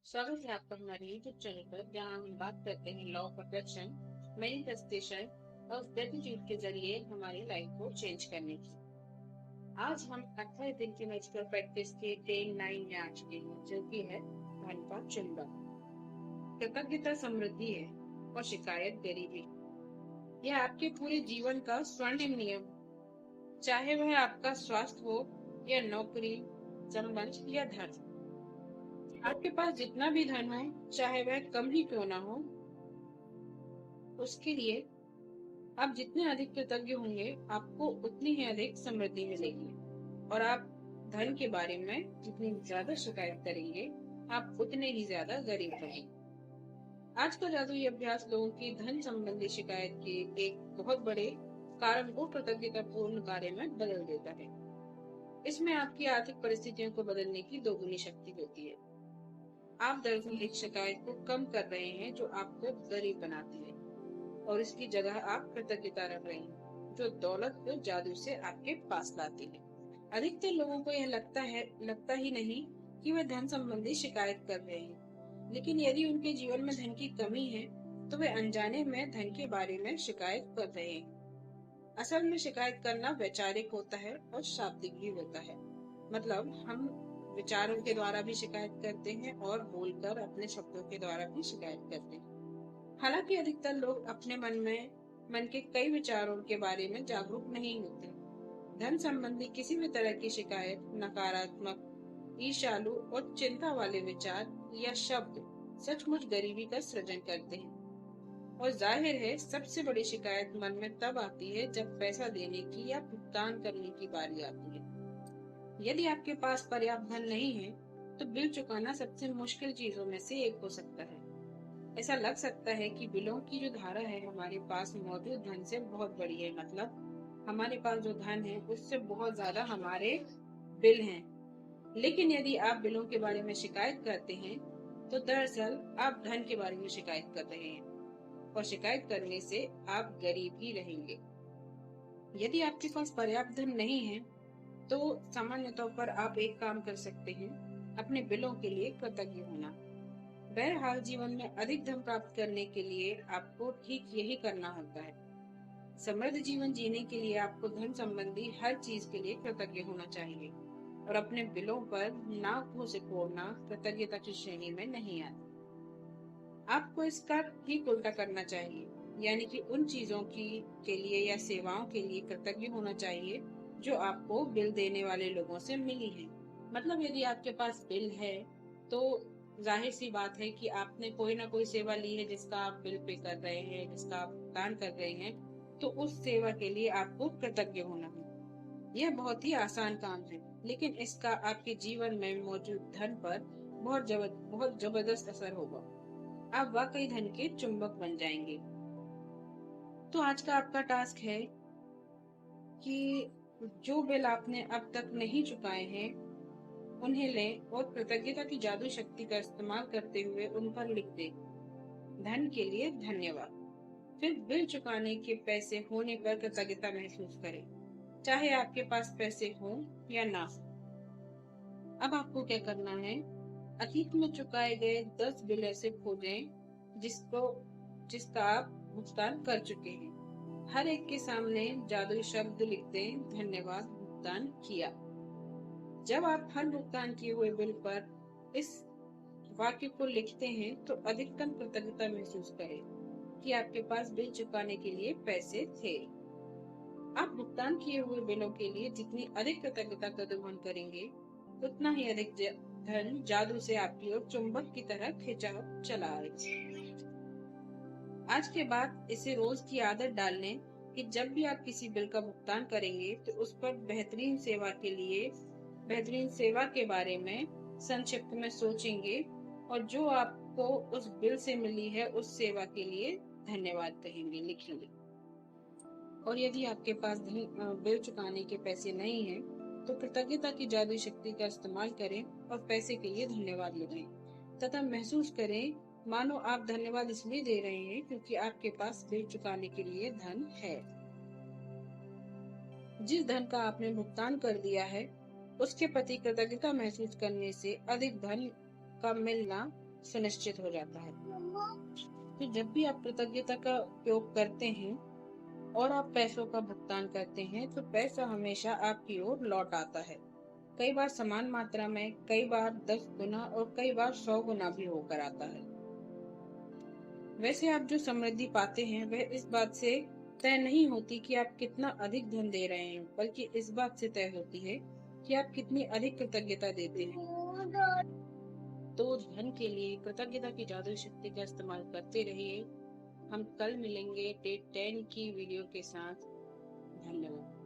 स्वागत है आपका हमारे YouTube चैनल पर, जहां हम बात करते हैं लॉ ऑफ अट्रैक्शन, मैनिफेस्टेशन और ग्रेटिट्यूड के जरिए हमारी लाइफ को चेंज करने की। आज हम 28 दिन की मैजिकल प्रैक्टिस के डे 9 में आ चुके हैं, जो कि है धन का चुंबक। कृतज्ञता समृद्धि है और शिकायत गरीबी। यह आपके पूरे जीवन का स्वर्णिम नियम, चाहे वह आपका स्वास्थ्य हो या नौकरी, संबंध या धन। आपके पास जितना भी धन हो, चाहे वह कम ही क्यों ना हो, उसके लिए आप जितने अधिक कृतज्ञ होंगे, आपको उतनी ही अधिक समृद्धि मिलेगी। और आप धन के बारे में जितनी ज्यादा शिकायत करेंगे, आप उतने ही ज्यादा गरीब रहेंगे। आज का जादुई अभ्यास लोगों की धन संबंधी शिकायत के एक बहुत बड़े कारण को कृतज्ञतापूर्ण कार्य में बदल देता है। इसमें आपकी आर्थिक परिस्थितियों को बदलने की दोगुनी शक्ति होती है। आप दरअसल एक शिकायत को कम कर रहे हैं जो आपको गरीब बनाती है, और इसकी जगह आप कृतज्ञता रख रहे हैं, जो दौलत को जादू से आपके पास लाती है। अधिकतर लोगों को यह लगता ही नहीं कि वे धन संबंधी शिकायत कर रहे हैं, लेकिन यदि उनके जीवन में धन की कमी है, तो वे अनजाने में धन के बारे में शिकायत कर रहे हैं। असल में शिकायत करना वैचारिक होता है और शाब्दिक भी होता है। मतलब हम विचारों के द्वारा भी शिकायत करते हैं और बोलकर अपने शब्दों के द्वारा भी शिकायत करते हैं। हालांकि अधिकतर लोग अपने मन के कई विचारों के बारे में जागरूक नहीं होते। धन संबंधी किसी भी तरह की शिकायत नकारात्मक, ईर्ष्यालु और चिंता वाले विचार या शब्द सचमुच गरीबी का सृजन करते हैं। और जाहिर है, सबसे बड़ी शिकायत मन में तब आती है जब पैसा देने की या भुगतान करने की बारी आती है। यदि आपके पास पर्याप्त धन नहीं है, तो बिल चुकाना सबसे मुश्किल चीजों में से एक हो सकता है। ऐसा लग सकता है कि बिलों की जो धारा है हमारे पास मौजूद धन से बहुत बड़ी है। मतलब हमारे पास जो धन है उससे बहुत ज्यादा हमारे बिल हैं। लेकिन यदि आप बिलों के बारे में शिकायत करते हैं, तो दरअसल आप धन के बारे में शिकायत कर रहे हैं, और शिकायत करने से आप गरीब ही रहेंगे। यदि आपके पास पर्याप्त धन नहीं है, तो सामान्य तौर पर आप एक काम कर सकते हैं, अपने बिलों के लिए कृतज्ञ होना। बहरहाल जीवन में अधिक धन प्राप्त करने के लिए आपको ठीक यही करना होता है। समृद्ध जीवन जीने के लिए आपको धन संबंधी हर चीज के लिए कृतज्ञ होना चाहिए, और अपने बिलों पर नाक मुंह सिकोड़ना कृतज्ञता की श्रेणी में नहीं आता। आपको इसका ठीक उल्टा करना चाहिए, यानी कि उन चीजों के लिए या सेवाओं के लिए कृतज्ञ होना चाहिए जो आपको बिल देने वाले लोगों से मिली है। मतलब यदि आपके पास बिल है, तो जाहिर सी बात है कि आपने कोई ना कोई सेवा ली है जिसका आप बिल पे कर रहे हैं, जिसका आप भुगतान कर रहे हैं, तो उस सेवा के लिए आपको कृतज्ञ होना है। यह बहुत ही आसान काम है, लेकिन इसका आपके जीवन में मौजूद धन पर बहुत जबरदस्त असर होगा। आप वाकई धन के चुंबक बन जाएंगे। तो आज का आपका टास्क है कि जो बिल आपने अब तक नहीं चुकाए हैं, उन्हें लें और कृतज्ञता की जादू शक्ति का इस्तेमाल करते हुए उन पर लिख दें, धन के लिए धन्यवाद। फिर बिल चुकाने के पैसे होने पर कृतज्ञता महसूस करें, चाहे आपके पास पैसे हो या ना हो। अब आपको क्या करना है, अतीत में चुकाए गए 10 बिल ऐसे खोजें जिसका आप भुगतान कर चुके हैं। हर एक के सामने जादुई शब्द लिख दें, धन्यवाद, भुगतान किया। जब आप हर भुगतान किए हुए बिल पर इस वाक्य को लिखते हैं, तो अधिकतम कृतज्ञता महसूस करें कि आपके पास बिल चुकाने के लिए पैसे थे। आप भुगतान किए हुए बिलों के लिए जितनी अधिक कृतज्ञता का दोहन करेंगे, उतना ही अधिक धन जादू से आपकी ओर चुंबक की तरह खिंचा चला आएगा। आज के बाद इसे रोज की आदत डाल लें कि जब भी आप किसी बिल का भुगतान करेंगे, तो उस पर बेहतरीन सेवा के बारे में संक्षिप्त में सोचेंगे, और जो आपको उस बिल से मिली है उस सेवा के लिए धन्यवाद कहेंगे, लिखेंगे। और यदि आपके पास बिल चुकाने के पैसे नहीं हैं, तो कृतज्ञता की जादुई शक्ति का इस्तेमाल करें और पैसे के लिए धन्यवाद लिखें, तथा महसूस करें मानो आप धन्यवाद इसलिए दे रहे हैं क्योंकि आपके पास बिल चुकाने के लिए धन है। जिस धन का आपने भुगतान कर दिया है, उसके प्रति कृतज्ञता महसूस करने से अधिक धन का मिलना सुनिश्चित हो जाता है। तो जब भी आप कृतज्ञता का उपयोग करते हैं और आप पैसों का भुगतान करते हैं, तो पैसा हमेशा आपकी ओर लौट आता है। कई बार समान मात्रा में, कई बार 10 गुना और कई बार 100 गुना भी होकर आता है। वैसे आप जो समृद्धि पाते हैं वह इस बात से तय नहीं होती कि आप कितना अधिक धन दे रहे हैं, बल्कि इस बात से तय होती है कि आप कितनी अधिक कृतज्ञता देते हैं। तो धन के लिए कृतज्ञता की जादुई शक्ति का इस्तेमाल करते रहिए। हम कल मिलेंगे डे 10 की वीडियो के साथ। धन्यवाद।